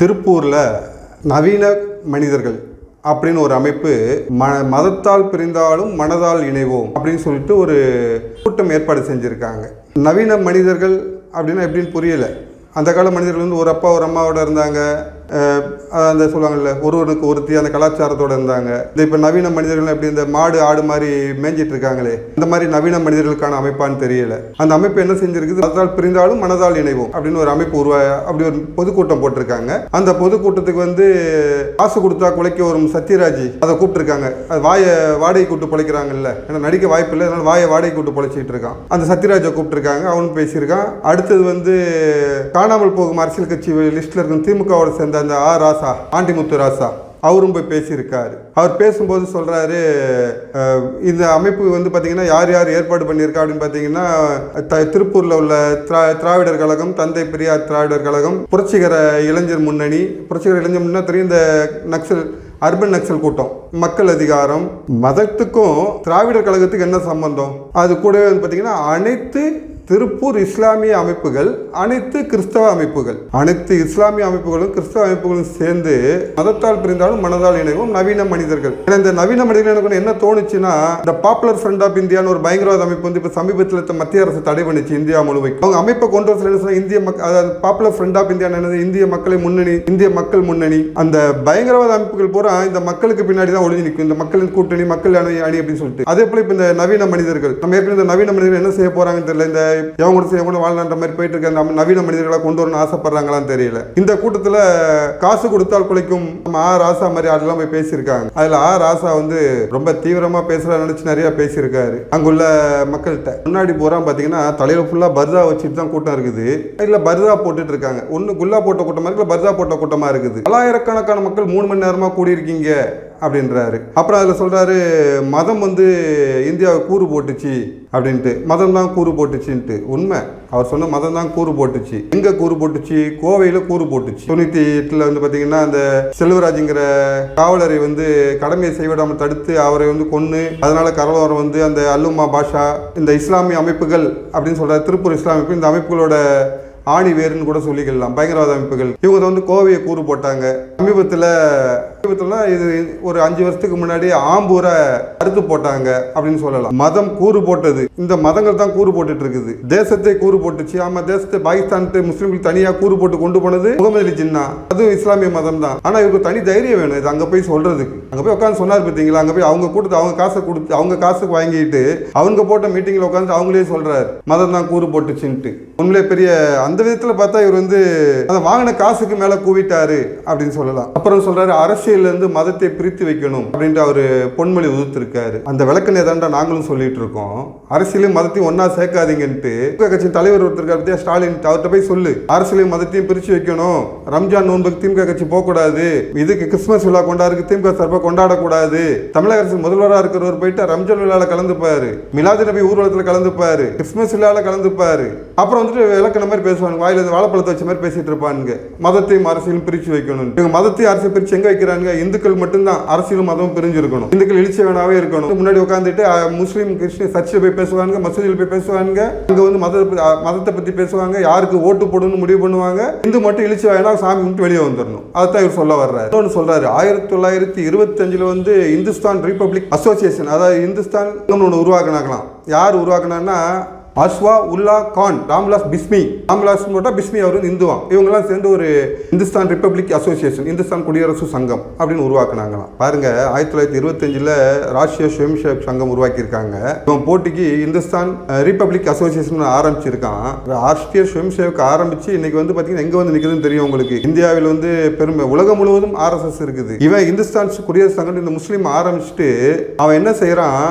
திருப்பூரில் நவீன மனிதர்கள் அப்படின்னு ஒரு அமைப்பு மதத்தால் பிரிந்தாலும் மனதால் இணைவோம் அப்படின்னு சொல்லிட்டு ஒரு கூட்டம் ஏற்பாடு செஞ்சுருக்காங்க. நவீன மனிதர்கள் அப்படின்னா எப்படின்னு புரியலை. அந்த கால மனிதர்கள் வந்து ஒரு அப்பா ஒரு அம்மாவோட இருந்தாங்க, அந்த சொல்லுவாங்கல்ல ஒருவனுக்கு ஒருத்தி, அந்த கலாச்சாரத்தோடு இருந்தாங்க. இந்த இப்போ நவீன மனிதர்கள் எப்படி இந்த மாடு ஆடு மாதிரி மேய்ஞ்சிட்டு இருக்காங்களே, இந்த மாதிரி நவீன மனிதர்களுக்கான அமைப்பான்னு தெரியல. அந்த அமைப்பு என்ன செஞ்சிருக்குது, மதத்தால் பிரிந்தாலும் மனதால் இணைவோம் அப்படின்னு ஒரு அமைப்பு அப்படி ஒரு பொதுக்கூட்டம் போட்டிருக்காங்க. அந்த பொதுக்கூட்டத்துக்கு வந்து காசு கொடுத்தா குலைக்க வரும் சத்யராஜ் அதை கூப்பிட்டுருக்காங்க. அது வாடகை கூட்டு பிழைக்கிறாங்கல்ல, ஏன்னா நடிக்க வாய்ப்பு இல்லை, அதனால வாடகை கூட்டு பிழைச்சிட்டு இருக்கான். அந்த சத்யராஜை கூப்பிட்டுருக்காங்க, அவனும் பேசியிருக்கான். அடுத்தது வந்து காணாமல் போகும் அரசியல் கட்சி லிஸ்ட்ல இருக்கும் திமுகவோட சேர்ந்த அந்த ராசா, ஆண்டிமுத்து ராசா, அவரும் போய் பேசியிருக்காரு. அவர் பேசும்போது சொல்றாரு, இந்த அமைப்பு வந்து பார்த்தீங்கன்னா யார் யார் ஏற்பாடு பண்ணியிருக்கா அப்படின்னு பார்த்தீங்கன்னா திருப்பூரில் உள்ள திராவிடர் கழகம், தந்தை பெரியார் திராவிடர் கழகம், புரட்சிகர இளைஞர் முன்னணி. புரட்சிகர இளைஞர் முன்னணி தெரியும், இந்த நக்சல் அர்பன் நக்சல் கூட்டம், மக்கள் அதிகாரம். மதத்துக்கும் திராவிடர் கழகத்துக்கு என்ன சம்பந்தம்? அது கூடவே வந்து பார்த்தீங்கன்னா அனைத்து திருப்பூர் இஸ்லாமிய அமைப்புகள், அனைத்து கிறிஸ்தவ அமைப்புகள், அனைத்து இஸ்லாமிய அமைப்புகளும் கிறிஸ்தவ அமைப்புகளும் சேர்ந்து மதத்தால் பிரிந்தாலும் மனதால் இணைவும் நவீன மனிதர்கள். இந்த நவீன மனிதர்கள் எனக்கு என்ன தோணுச்சுன்னா, இந்த பாப்புலர் ஃப்ரண்ட் ஆஃப் இந்தியான்னு ஒரு பயங்கரவாத அமைப்பு வந்து இப்போ சமீபத்தில் மத்திய அரசு தடை பண்ணிச்சு இந்தியா முழுவதும். அவங்க அமைப்பை கொண்டு வர இந்திய அதாவது பாப்புலர் ஃப்ரண்ட் ஆஃப் இந்தியா என்னது, இந்திய மக்களை முன்னணி, இந்திய மக்கள் முன்னணி. அந்த பயங்கரவாத அமைப்புகள் பூரா இந்த மக்களுக்கு பின்னாடி தான் ஒளிஞ்சு நிற்கும், இந்த மக்களின் கூட்டணி, மக்கள் அணி அப்படின்னு சொல்லிட்டு. அதே போல இப்போ இந்த நவீன மனிதர்கள், நம்ம ஏற்கனவே இந்த நவீன மனிதர்கள் என்ன செய்ய போறாங்கன்னு தெரியல. இந்த எவங்க வாழ்நான்ற மாதிரி போயிட்டு இருக்க நம்ம நவீன மனிதர்களை கொண்டு வரணும்னு ஆசைப்படுறாங்களான்னு தெரியல. இந்த கூட்டத்தில் காசு கொடுத்தால் குலைக்கும் நம்ம ராசா மாதிரி அதெல்லாம் போய் பேசியிருக்காங்க. அதுல ராசா வந்து ரொம்ப தீவிரமா பேசுறா நினைச்சு நிறைய பேசியிருக்காரு. அங்குள்ள மக்கள்கிட்ட முன்னாடி போறா பாத்தீங்கன்னா தலையில ஃபுல்லா பர்தா வச்சுட்டு தான் கூட்டம் இருக்குது. இல்ல பர்தா போட்டுட்டு இருக்காங்க. ஒன்னு குல்லா போட்ட கூட்டமா இருக்கு, பர்தா போட்ட கூட்டமா இருக்குது. பல்லாயிரக்கணக்கான மக்கள் 3 மணி நேரமா கூடி இருக்கீங்க அப்படின்றாரு. அப்புறம் அதில் சொல்றாரு, மதம் வந்து இந்தியாவை கூறு போட்டுச்சு அப்படின்ட்டு, மதம் தான் கூறு போட்டுச்சுன்ட்டு. உண்மை, அவர் சொன்ன மதம் தான் கூறு போட்டுச்சு. எங்க கூறு போட்டுச்சு? கோவையில் கூறு போட்டுச்சு. 98 வந்து பார்த்தீங்கன்னா அந்த செல்வராஜுங்கிற காவலரை வந்து கடமையை செய்விடாமல் தடுத்து அவரை வந்து கொன்று, அதனால கரலோரம் வந்து அந்த அல்லுமா பாஷா, இந்த இஸ்லாமிய அமைப்புகள் அப்படின்னு சொல்ற திருப்பூர் இஸ்லாமிய அமைப்பு, இந்த அமைப்புகளோட ஆணி வேறுன்னு கூட சொல்லிக்கலாம், பயங்கரவாத அமைப்புகள். இவங்க வந்து கோவையை கூறு போட்டாங்க. சமீபத்தில் இது ஒரு 5 வருஷத்துக்கு முன்னாடி ஆம்பூரை அறுத்து போட்டாங்க அப்படின்னு சொல்லலாம். மதம் கூறு போட்டது, இந்த மதங்கள் தான் கூறு போட்டுட்டு இருக்குது. தேசத்தை கூறு போட்டுச்சு. ஆமா, தேசத்தை பாகிஸ்தான் முஸ்லிம்கள் தனியா கூறு போட்டு கொண்டு போனது முகமது அலி ஜின்னா, அதுவும் இஸ்லாமிய மதம் தான். ஆனா இவருக்கு தனி தைரியம் வேணும் இது அங்க போய் சொல்றதுக்கு. அங்க போய் உட்காந்து சொன்னார் பார்த்தீங்களா, அங்க போய் அவங்க கூட்டத்தை அவங்க காசை கொடுத்து அவங்க காசுக்கு வாங்கிட்டு அவங்க போட்ட மீட்டிங்ல உட்காந்து அவங்களே சொல்றாரு மதம் தான் கூறு போட்டுச்சுன்ட்டு. உண்மையிலே பெரிய அந்த விதத்துல பார்த்தா இவர் வந்து அந்த வாங்கின காசுக்கு மேல கூவிட்டாரு அப்படின்னு சொல்லலாம். அப்புறம் சொல்றாரு, அரசியல்ல இருந்து மதத்தை பிரித்து வைக்கணும் அப்படின்ட்டு அவரு பொன்மொழி உதிர்த்திருக்காரு. அந்த விளக்கணை தாண்டா நாங்களும் சொல்லிட்டு இருக்கோம், அரசியலையும் மதத்தையும் ஒன்னா சேர்க்காதீங்கன்ட்டு. கட்சி தலைவர் ஒருத்தர் ஸ்டாலின், அவர்கிட்ட போய் சொல்லு, அரசியலையும் மதத்தையும் பிரிச்சு வைக்கணும், ரம்ஜான் நோன்புக்கு திமுக கட்சி போக கூடாது, இதுக்கு கிறிஸ்துமஸ் விழா கொண்டாடுறதுக்கு திமுக சார்பாக கொண்டாடக்கூடாது, தமிழக அரசு முதல்வராக இருக்கிறவர் போயிட்டு ரம்ஜான் விழாவில் கலந்துப்பாரு, மிலாது நபி ஊர்வலத்தில் கலந்துப்பாரு, கிறிஸ்துமஸ் விழாவில் கலந்துப்பாரு. அப்புறம் வந்துட்டு விளக்கண மாதிரி பேசுவாங்க, வாயில வாழைப்பழத்தை வச்ச மாதிரி பேசிட்டு இருப்பானுங்க, மதத்தையும் அரசியலும் பிரிச்சு வைக்கணும். இவங்க மதத்தையும் அரசியல் பிரிச்சு எங்க வைக்கிறாங்க? இந்துக்கள் மட்டும்தான் அரசியலும் மதமும் பிரிஞ்சு இருக்கணும், இந்துக்கள் இழிச்சவனாவே இருக்கணும். முன்னாடி உட்காந்துட்டு முஸ்லீம் கிறிஸ்டின் சர்ச்சில் போய் பேசுவாங்க, மசூதியில் போய் பேசுவாங்க, அங்க வந்து மதத்தை பத்தி பேசுவாங்க, யாருக்கு ஓட்டு போடணும்னு முடிவு பண்ணுவாங்க. இந்து மட்டும் இழிச்சு வேணா சாமி கும்பிட்டு வெளியே வந்துடணும். அதுதான் இவர் சொல்ல வர்றாரு. இன்னொன்று சொல்றாரு, 1925 வந்து இந்துஸ்தான் ரிபப்ளிக் அசோசியேஷன், அதாவது இந்துஸ்தான் ஒன்று உருவாக்கினாங்களாம். யார் உருவாக்குனாங்கன்னா அஸ்வா உல்லா கான் ராம்விலாஸ் பிஸ்மி. ராம்விலாஸ் போட்டா பிஸ்மி அவர் வந்து இந்துவான். இவங்கெல்லாம் சேர்ந்து ஒரு இந்துஸ்தான் ரிபப்ளிக் அசோசியேஷன், இந்துஸ்தான் குடியரசு சங்கம் அப்படின்னு உருவாக்குனாங்களாம். பாருங்க, 1925 ராஷ்டிரிய ஸ்வயம்சேவக் சங்கம் உருவாக்கியிருக்காங்க. இவன் போட்டிக்கு இந்துஸ்தான் ரிபப்ளிக் அசோசியேஷன் ஆரம்பிச்சிருக்கான். ராஷ்டிரிய ஸ்வயம்சேவக் ஆரம்பிச்சு இன்னைக்கு வந்து பாத்தீங்கன்னா எங்க வந்து நிக்குதுன்னு தெரியும் உங்களுக்கு. இந்தியாவில் வந்து பெருமை உலகம் முழுவதும் RSS இருக்குது. இவன் இந்துஸ்தான் குடியரசு சங்கம் இந்த முஸ்லீம் ஆரம்பிச்சுட்டு அவன் என்ன செய்யறான்,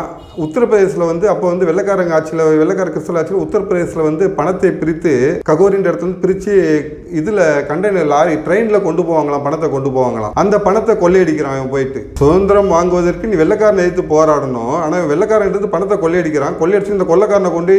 உத்தரப்பிரதேசில் வந்து அப்போ வந்து வெள்ளக்காரங்க ஆட்சியில், வெள்ளக்கார கிறிஸ்தவ ஆட்சியில் உத்தரப்பிரதேசில் வந்து பணத்தை பிரித்து ககோரின்ற இடத்துல பிரித்து இதில் கண்டெய்னர் லாரி ட்ரெயினில் கொண்டு போவாங்களாம், பணத்தை கொண்டு போவாங்களாம். அந்த பணத்தை கொள்ளையடிக்கிறான் அவன் போயிட்டு. சுதந்திரம் வாங்குவதற்கு நீ வெள்ளக்காரனை எதிர்த்து போராடணும், ஆனால் வெள்ளக்காரன் எடுத்து பணத்தை கொள்ளையடிக்கிறான். கொள்ளையடிச்சு இந்த கொள்ளைக்காரனை கொண்டு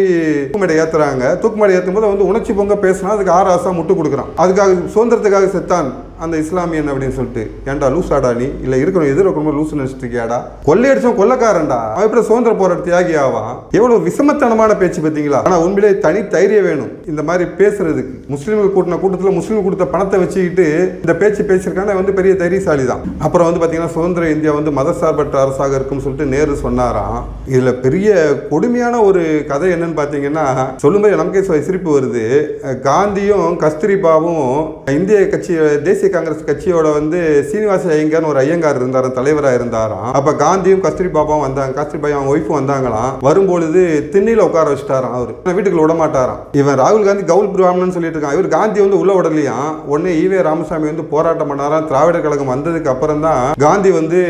தூக்குமேடை ஏற்றுறாங்க. தூக்குமேடை ஏற்றும் போது வந்து உணர்ச்சி பொங்க பேசினா அதுக்கு ஆசா முட்டு கொடுக்குறான். அதுக்காக சுதந்திரத்துக்காக செத்தான் அந்த இஸ்லாமியன் அப்படின்னு சொல்லிட்டு. ஏன்டா லூசாடா நீ, இல்லை இருக்கணும் எதிர்க்க லூசு நினைச்சிட்டு இருக்கியாடா, கொள்ளையடிச்சவன் கொள்ளைக்காரன்டா, அவன் எப்படி சுதந்திர போராட்ட தியாகி ஆவான்? எவ்வளவு விஷமத்தனமான பேச்சு பார்த்தீங்களா? ஆனா உண்மையிலே தனி தைரியம் வேணும் இந்த மாதிரி பேசுறதுக்கு. முஸ்லீம்கள் கூட்டத்தில் முஸ்லீம் கொடுத்த பணத்தை வச்சுக்கிட்டு இந்த பேச்சு பேசியிருக்காங்க வந்து பெரிய தைரியசாலி தான். அப்புறம் வந்து பார்த்தீங்கன்னா சுதந்திர இந்தியா வந்து மதசார்பற்ற அரசாக இருக்கும்னு சொல்லிட்டு நேரு சொன்னாராம். இதில் பெரிய கொடுமையான ஒரு கதை என்னன்னு பார்த்தீங்கன்னா, சொல்லும்போது நமக்கே சிரிப்பு வருது. காந்தியும் கஸ்தூரிபாவும் இந்திய கட்சி தேசிய காங்கிரஸ் கட்சியோட வந்து சீனிவாச ஐயங்கார்னு ஒரு ஐயங்கார் இருந்தார், தலைவராக இருந்தாராம். அப்போ காந்தியும் கஸ்தூரிபாவும் வந்தாங்க, கஸ்தூரிபாய் அவங்க ஒய்ஃபும் வந்தாங்களாம். வரும்பொழுது திண்ணில உட்கார வச்சுட்டாராம். அவர் வீட்டுக்குள்ள விட மாட்டாராம். இவன் ராகுல் காந்தி கவுல் பிராமணன் சொல்லிட்டு இருக்கான். இவர் காந்தி வந்து உள்ள விடலையாம். உடனே ஈவே ராமசாமி வந்து போராட்டம் பண்ணாராம். திராவிடர் கழகம் வந்ததுக்கு அப்புறம் தான் காந்தி வந்து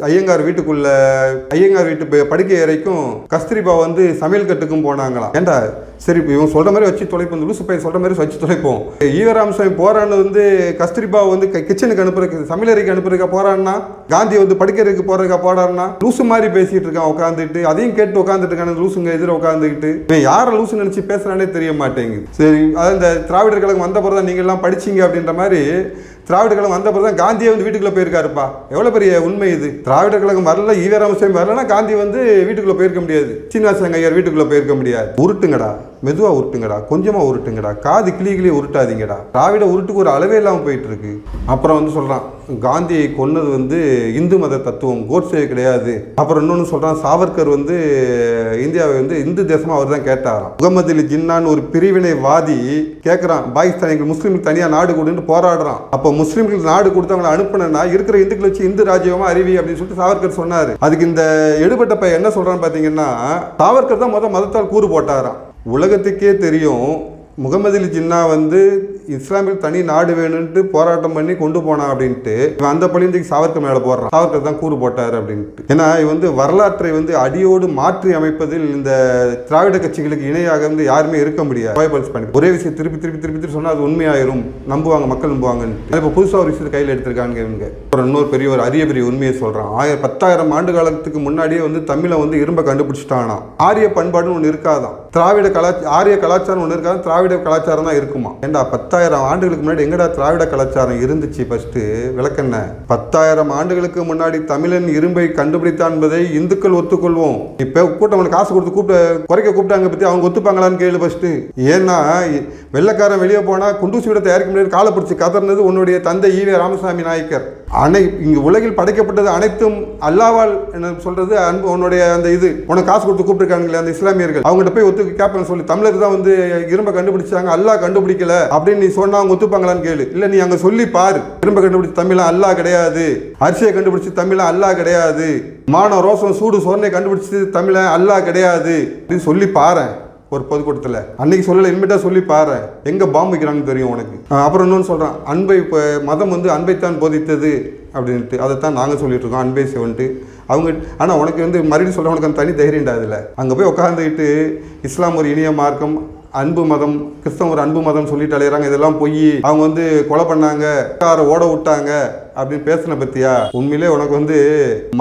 ஐயங்கார் வீட்டு படுக்கை அறைக்கும் கஸ்தூரிபா வந்து சமையல் கட்டுக்கும் போனாங்களாம். ஏண்டா சரி இவன் சொல்ற மாதிரி வச்சு தொலைப்போம், லூசு பையன் சொல்ற மாதிரி வச்சு தொலைப்போம். ஈவே ராமசாமி போரான்னு வந்து கஸ்தூரிபா வந்து கிச்சனுக்கு அனுப்புறதுக்கு சமையலறைக்கு அனுப்புறதுக்கா போறான்னா, காந்தி வந்து படுக்கைக்கு போறதுக்கா போறாருன்னா, லூசு மாதிரி பேசிட்டு இருக்கான் உட்காந்துட்டு. அதையும் கேட்டு உட்காந்துட்டு இருக்காங்க லூசுங்க எதிர உட்காந்துக்கிட்டு. யார லூசு நினைச்சு பேசுறானே தெரிய மாட்டேங்குது. சரி அதான் இந்த திராவிடர் கழகம் வந்த பிறகு நீங்க எல்லாம் படிச்சீங்க அப்படின்ற மாதிரி திராவிடர் கழகம் வந்த பிறகு தான் காந்தியே வந்து வீட்டுக்குள்ள போயிருக்காருப்பா. எவ்வளவு பெரிய உண்மை இது. திராவிடர் கழகம் வரல, ஈவே ராமசாமி வரலன்னா காந்தி வந்து வீட்டுக்குள்ள போயிருக்க முடியாது, சீனிவாச ஐயர் வீட்டுக்குள்ள போயிருக்க முடியாது. உருட்டுங்கடா, மெதுவா உருட்டுங்கடா, கொஞ்சமா உருட்டுங்கடா, காது கிளி உருட்டாதீங்கடா. திராவிட உருட்டுக்கு ஒரு அளவே இல்லாமல் போயிட்டு இருக்கு. அப்புறம் வந்து சொல்றான் காந்தியை கொன்னது வந்து இந்து மத தத்துவம், கோட்ஸே கிடையாது. அப்புறம் இன்னொன்று சொல்றான் சாவர்கர் வந்து இந்தியாவை வந்து இந்து தேசமா அவர் தான் கேட்டாராம். முகமது அலி ஜின்னான்னு ஒரு பிரிவினைவாதி கேட்கறான், பாகிஸ்தான் எங்களுக்கு முஸ்லீம்களுக்கு தனியா நாடு கொடுன்னு போராடுறான். அப்போ முஸ்லீம்களுக்கு நாடு கொடுத்தவங்களை அனுப்புனா இருக்கிற இந்துக்களை வச்சு இந்து ராஜ்யமா அறிவி அப்படின்னு சொல்லிட்டு சாவர்கர் சொன்னாரு. அதுக்கு இந்த எடுபட்ட பையன் என்ன சொல்றான்னு பாத்தீங்கன்னா, சாவர்கர் தான் மதத்தால் கூறு போட்டாராம். உலகத்துக்கே தெரியும் முகமது அலி ஜின்னா வந்து இஸ்லாமில் தனி நாடு வேணும்ட்டு போராட்டம் பண்ணி கொண்டு போனான் அப்படின்ட்டு. இவன் அந்த பழியந்துக்கு சாவர்கர் மேலே போடுறான், சாவர்கர் தான் கூறு போட்டார் அப்படின்ட்டு. ஏன்னா இவன் வந்து வரலாற்றை வந்து அடியோடு மாற்றி அமைப்பதில் இந்த திராவிட கட்சிகளுக்கு இணையாக வந்து யாருமே இருக்க முடியாது. ஒரே விஷயம் திருப்பி சொன்னா அது உண்மையாயிரும், நம்புவாங்க, மக்கள் நம்புவாங்கன்னு. இப்போ புதுசாக ஒரு விஷயத்தை கையில் எடுத்திருக்காங்க இவங்க. அப்புறம் இன்னொரு பெரிய உண்மையை சொல்றான். 10,000 ஆண்டு காலத்துக்கு முன்னாடியே வந்து தமிழை வந்து இரும்ப கண்டுபிடிச்சிட்டானா. ஆரிய பண்பாடுன்னு ஒன்று இருக்காதான், ஆரிய கலாச்சாரம் ஒன்று இருக்காது, திராவிட கலாச்சாரம் தான் இருக்குமா. ஏண்டா 10,000 ஆண்டுகளுக்கு முன்னாடி எங்கடா திராவிட கலாச்சாரம் இருந்துச்சு? ஃபர்ஸ்ட் விளக்கண்ண. 10,000 ஆண்டுகளுக்கு முன்னாடி தமிழன் இரும்பை கண்டுபிடித்தான் என்பதை இந்துக்கள் ஒத்துக்கொள்வோம். இப்ப கூட்டம் காசு கொடுத்து குறைக்க கூப்பிட்டாங்க பத்தி அவங்க ஒத்துப்பாங்களான்னு கேளு ஃபர்ஸ்ட். ஏன்னா வெள்ளக்காரன் வெளியே போனா குண்டூசி விட தயாரிக்க முடியாது காலை பிடிச்சி கதர்னது உன்னுடைய தந்தை ஈவே ராமசாமி நாயக்கர். இங்கு உலகில் படைக்கப்பட்டது அனைத்தும் அல்லாவால் என்ன சொல்றது, அன்பு உன்னுடைய அந்த இது உனக்கு காசு கொடுத்து கூப்பிட்டுருக்காங்களே அந்த இஸ்லாமியர்கள், அவங்ககிட்ட போய் ஒத்து கேட்பேன்னு சொல்லி தமிழர் தான் வந்து இரும்ப கண்டுபிடிச்சாங்க, அல்லாஹ் கண்டுபிடிக்கல அப்படின்னு நீ சொன்னா அவங்க ஒத்துப்பாங்களான்னு கேளு. இல்ல நீ அங்க சொல்லி பாரு, இரும்ப கண்டுபிடிச்ச தமிழா அல்லாஹ் கிடையாது, அரிசியை கண்டுபிடிச்சு தமிழா அல்லாஹ் கிடையாது, மான ரோசம் சூடு சோர்னை கண்டுபிடிச்சு தமிழ அல்லாஹ் கிடையாது அப்படின்னு சொல்லி பாரு. ஒரு பொதுக்கூட்டத்தில் அன்னைக்கு சொல்லலை, இனிமேட்டா சொல்லி பாரு, எங்க பாம்பு வைக்கிறாங்கன்னு தெரியும் உனக்கு. அப்புறம் இன்னொன்று சொல்றான், அன்பை மதம் வந்து அன்பைத்தான் போதித்தது அப்படின்ட்டு. அதைத்தான் நாங்கள் சொல்லிட்டு இருக்கோம், அன்பை செவன்ட்டு அவங்க. ஆனால் உனக்கு வந்து மறுபடியும் சொல்ற உனக்கு அந்த தனி தைரியம்டா. அதில் அங்கே போய் உட்காந்துக்கிட்டு இஸ்லாம் ஒரு இனிய மார்க்கம், அன்பு மதம், கிறிஸ்தவம் ஒரு அன்பு மதம் சொல்லிட்டு அலையிறாங்க, இதெல்லாம் பொய், அவங்க வந்து கொலை பண்ணாங்க, ஓட விட்டாங்க அப்படின்னு பேசின பத்தியா? உண்மையிலே உனக்கு வந்து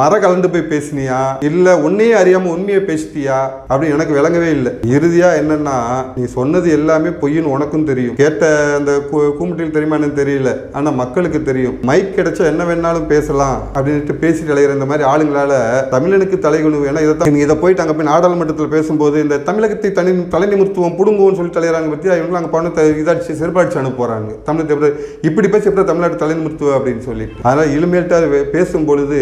மர கலந்து போய் பேசினியா இல்ல உன்னையே அறியாம உண்மையை பேசிட்டியா அப்படின்னு எனக்கு விளங்கவே இல்லை. இறுதியா என்னன்னா, நீ சொன்னது எல்லாமே பொய்ன்னு உனக்கும் தெரியும், கேட்ட அந்த கூமுட்டில் தெரியுமா என்னன்னு தெரியல, ஆனா மக்களுக்கு தெரியும். மைக் கிடைச்சா என்ன வேணாலும் பேசலாம் அப்படின்ட்டு பேசிட்டு அலையிற இந்த மாதிரி ஆளுங்களால தமிழனுக்கு தலைகுணு. ஏன்னா இதை போயிட்டு அங்க போய் நாடாளுமன்றத்தில் பேசும்போது இந்த தமிழகத்தை தலை நிமிர்த்துவம் புடுங்குவோம்னு சொல்லி தலையிறாங்க பத்தி அவங்க அங்க பணத்தை இதாச்சு செருப்பாடிச்சு அனுப்புறாங்க. தமிழ் இப்படி பேசி எப்படி தமிழ்நாடு தலை நிமிர்த்துவ அப்படின்னு சொல்லி. அதனால இனிமேல்ட்டு பேசும் பொழுது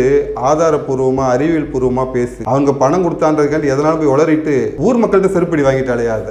ஆதாரப்பூர்வமா அறிவியல் பூர்வமா பேசு. அவங்க பணம் கொடுத்தான்றதுக்காண்டி எதனாலும் போய் உளறிட்டு ஊர் மக்கள்கிட்ட செருப்படி வாங்கிட்டு அலையாத.